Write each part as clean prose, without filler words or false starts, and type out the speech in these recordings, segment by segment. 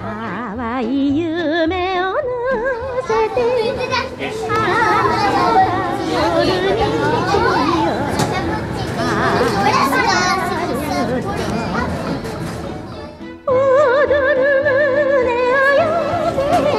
淡い夢を乗せて夜に踊る胸を寄せて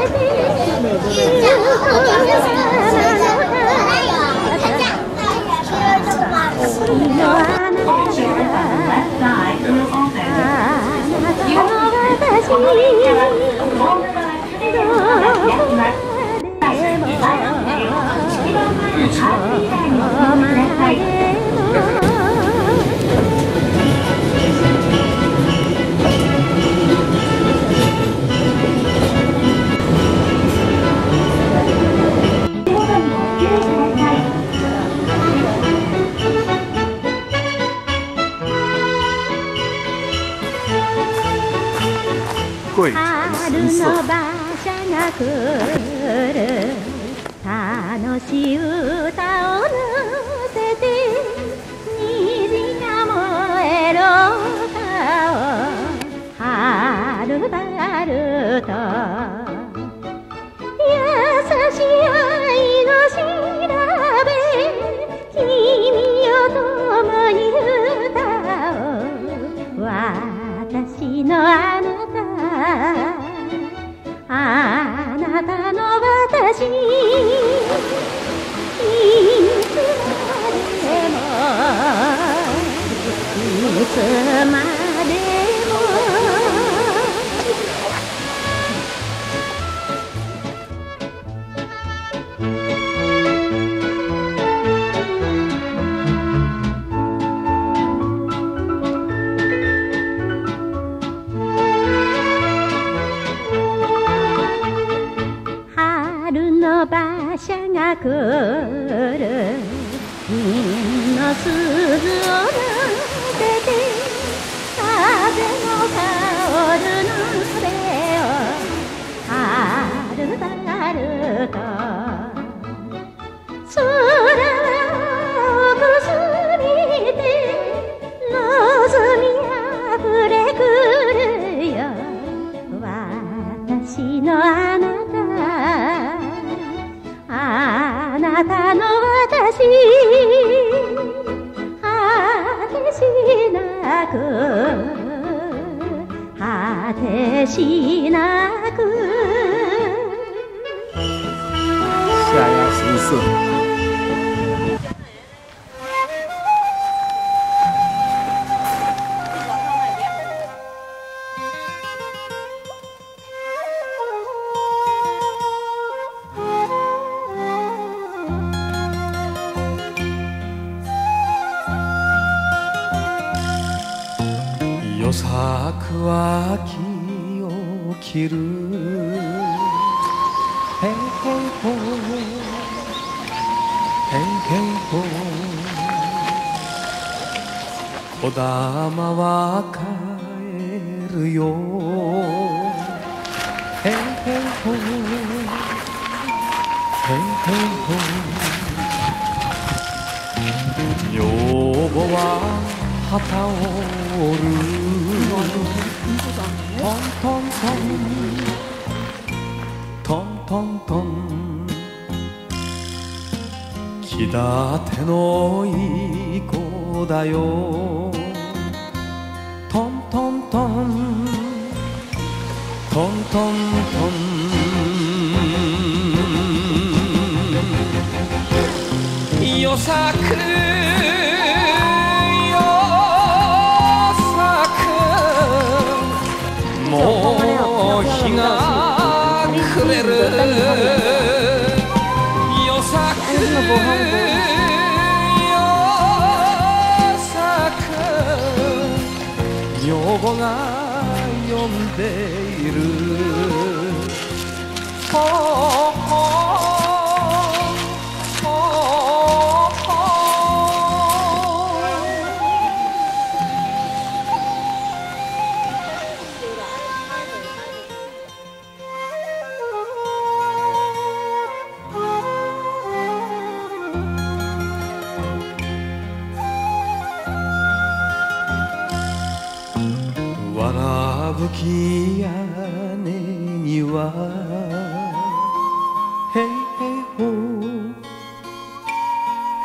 春の馬車が来る楽しい歌を乗せて虹が燃える丘をはるばると優しい愛の調べ君よ共に歌おう私のあなたあなたの私いつまでもいつまでも馬車が来る銀の鈴を鳴せて風の香る鍋をはるばると空をくすみて望みあふれくるよ私のあなたあなたの私果てしなく果てしなく夏呀神社よさく秋を切るへんへんほへんへんほこだまは帰るよへんへんほへんへんほ女房は旗を折るトントントントントントン気立てのいい子だよトントントントントントンよさくもう日が暮れるよさくよさく女房が呼んでいるほわらぶき屋根にはへいへいほ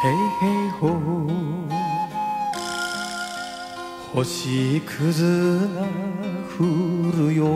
へいへいほ星屑が降るよ